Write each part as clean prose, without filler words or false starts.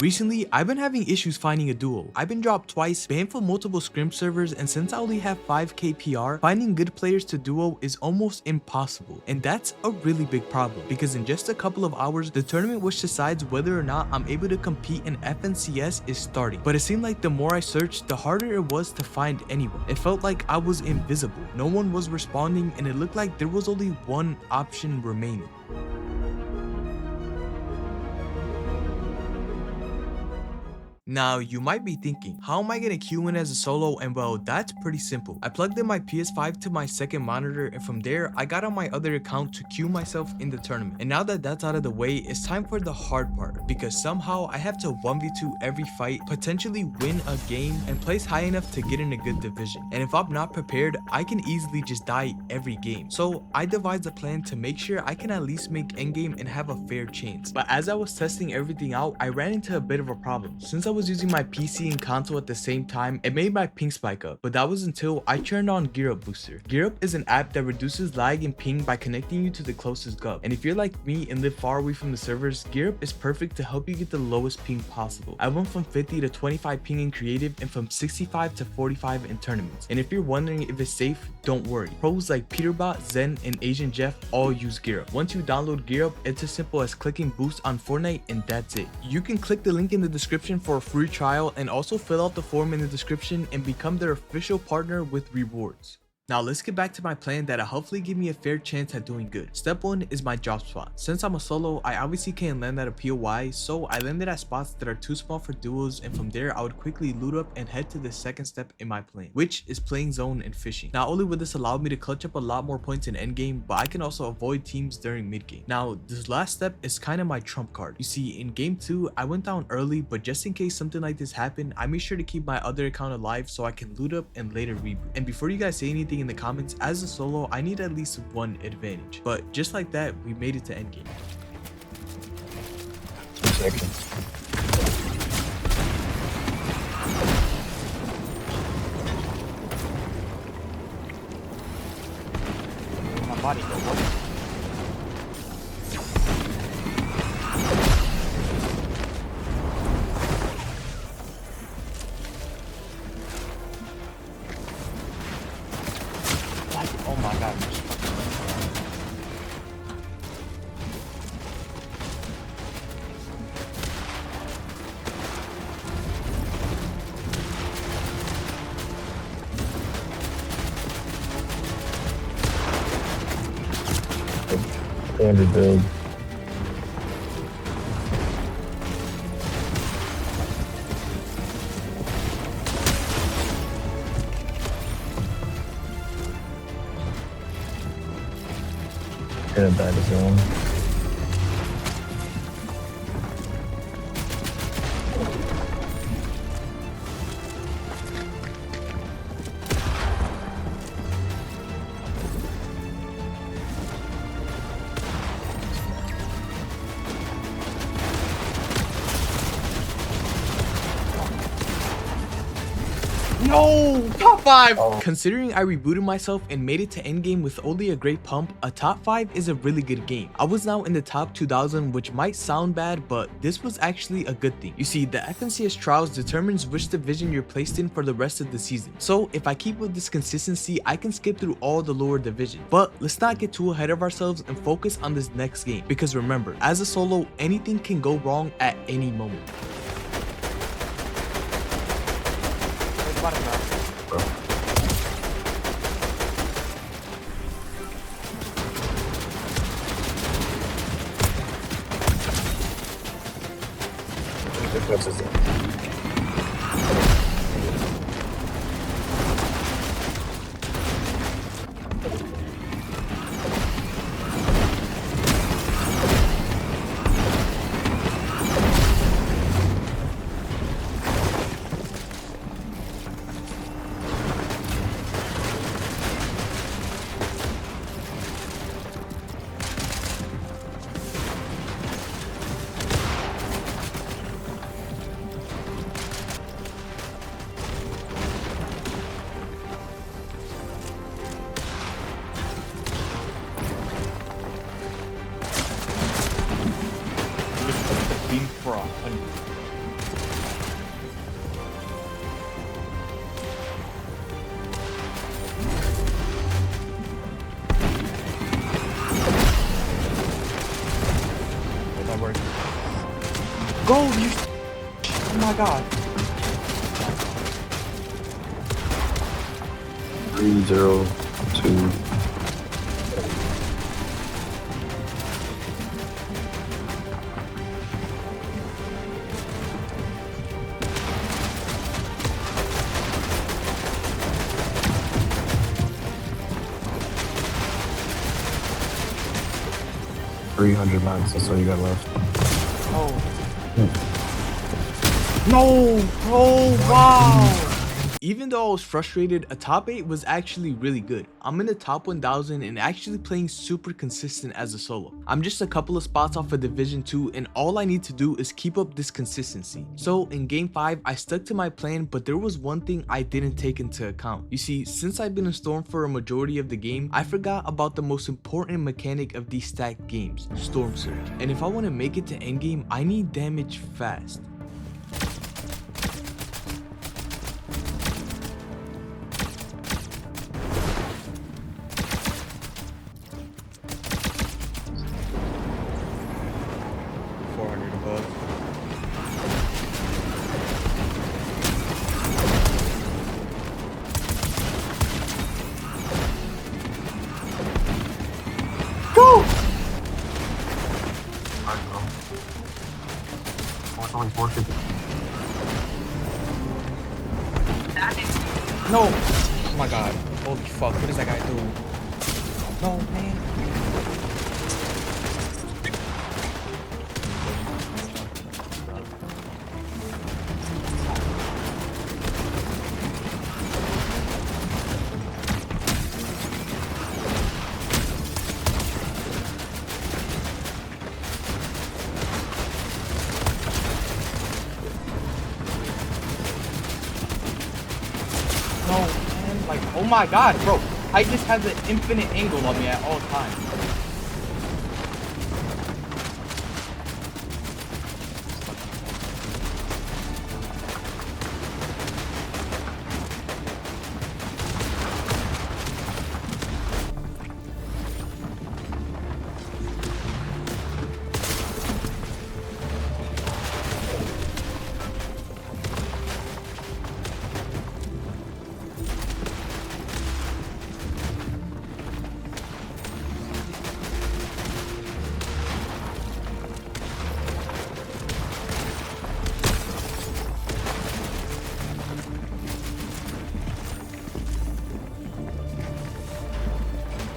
Recently, I've been having issues finding a duo. I've been dropped twice, banned from multiple scrim servers, and since I only have 5k PR, finding good players to duo is almost impossible. And that's a really big problem, because in just a couple of hours, the tournament which decides whether or not I'm able to compete in FNCS is starting. But it seemed like the more I searched, the harder it was to find anyone. It felt like I was invisible. No one was responding, and it looked like there was only one option remaining. Now, you might be thinking, how am I gonna queue in as a solo? And well, that's pretty simple. I plugged in my PS5 to my second monitor, and from there, I got on my other account to queue myself in the tournament. And now that that's out of the way, it's time for the hard part, because somehow I have to 1v2 every fight, potentially win a game, and place high enough to get in a good division. And if I'm not prepared, I can easily just die every game. So I devised a plan to make sure I can at least make endgame and have a fair chance. But as I was testing everything out, I ran into a bit of a problem. Since I was using my PC and console at the same time, it made my ping spike up, but that was until I turned on GearUp Booster. GearUp is an app that reduces lag and ping by connecting you to the closest gov. And if you're like me and live far away from the servers, GearUp is perfect to help you get the lowest ping possible. I went from 50 to 25 ping in creative and from 65 to 45 in tournaments. And if you're wondering if it's safe, don't worry. Pros like Peterbot, Zen, and Asian Jeff all use GearUp. Once you download GearUp, it's as simple as clicking boost on Fortnite, and that's it. You can click the link in the description for a free trial and also fill out the form in the description and become their official partner with rewards. Now let's get back to my plan that'll hopefully give me a fair chance at doing good. Step 1 is my drop spot. Since I'm a solo, I obviously can't land at a POI, so I landed at spots that are too small for duos, and from there I would quickly loot up and head to the second step in my plan, which is playing zone and fishing. Not only would this allow me to clutch up a lot more points in endgame, but I can also avoid teams during midgame. Now this last step is kind of my trump card. You see, in game 2 I went down early, but just in case something like this happened, I made sure to keep my other account alive so I can loot up and later reboot. And before you guys say anything in the comments, as a solo I need at least one advantage, but just like that we made it to endgame. Seconds. My body go, what? Oh my god. Standard build. Gonna die to zone. No! Top 5! Oh. Considering I rebooted myself and made it to endgame with only a great pump, a top 5 is a really good game. I was now in the top 2000, which might sound bad, but this was actually a good thing. You see, the FNCS trials determines which division you're placed in for the rest of the season. So if I keep with this consistency, I can skip through all the lower divisions. But let's not get too ahead of ourselves and focus on this next game, because remember, as a solo, anything can go wrong at any moment. Bottom now. What's his name? Oh my god. 302. $300 max. That's all you got left. Oh. No, bro, wow. Even though I was frustrated, a top 8 was actually really good. I'm in the top 1000 and actually playing super consistent as a solo. I'm just a couple of spots off of Division 2 and all I need to do is keep up this consistency. So in game 5, I stuck to my plan, but there was one thing I didn't take into account. You see, since I've been in Storm for a majority of the game, I forgot about the most important mechanic of these stacked games, Storm Surge. And if I want to make it to endgame, I need damage fast. Go! No! Oh my god. Holy fuck, what does that guy do? No, man. No, man, like, oh my god, bro. I just have the infinite angle on me at all times.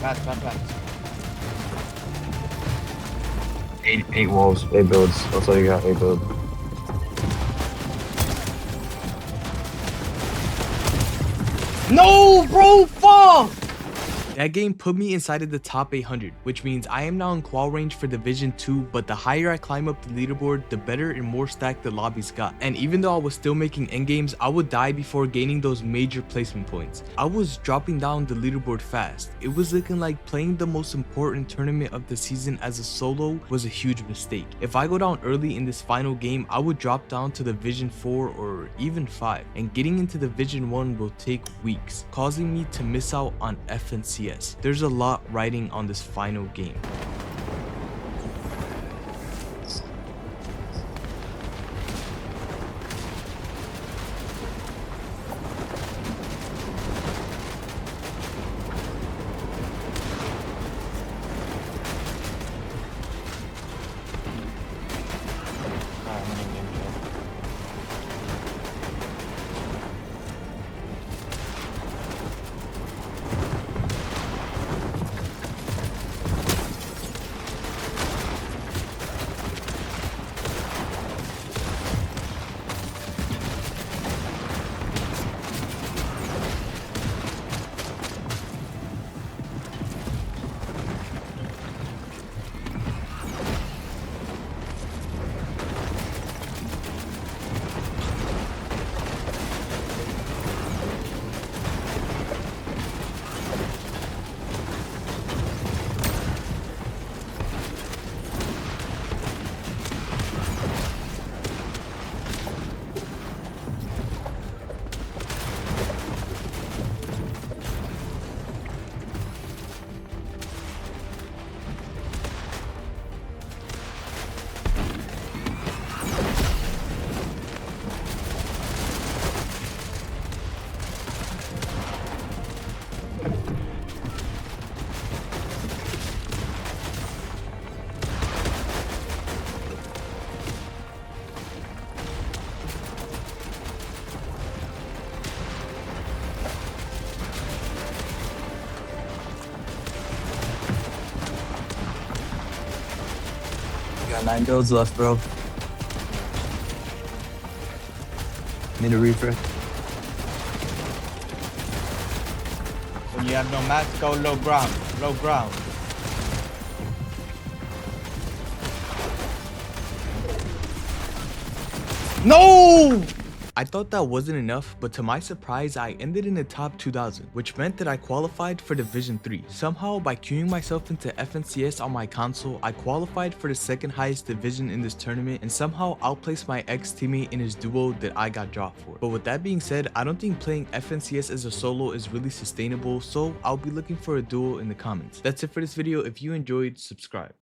Fast. 8 walls, 8 builds. That's all you got, 8 builds. No, bro, fuck! That game put me inside of the top 800, which means I am now in qual range for Division 2, but the higher I climb up the leaderboard, the better and more stacked the lobbies got. And even though I was still making endgames, I would die before gaining those major placement points. I was dropping down the leaderboard fast. It was looking like playing the most important tournament of the season as a solo was a huge mistake. If I go down early in this final game, I would drop down to Division 4 or even 5, and getting into Division 1 will take weeks, causing me to miss out on FNCS. There's a lot riding on this final game. got 9 builds left, bro. Need a refresh. When you have no mats, go low ground. Low ground. No! I thought that wasn't enough, but to my surprise, I ended in the top 2000, which meant that I qualified for Division 3. Somehow, by queuing myself into FNCS on my console, I qualified for the second highest division in this tournament and somehow outplaced my ex-teammate in his duo that I got dropped for. But with that being said, I don't think playing FNCS as a solo is really sustainable, so I'll be looking for a duo in the comments. That's it for this video. If you enjoyed, subscribe.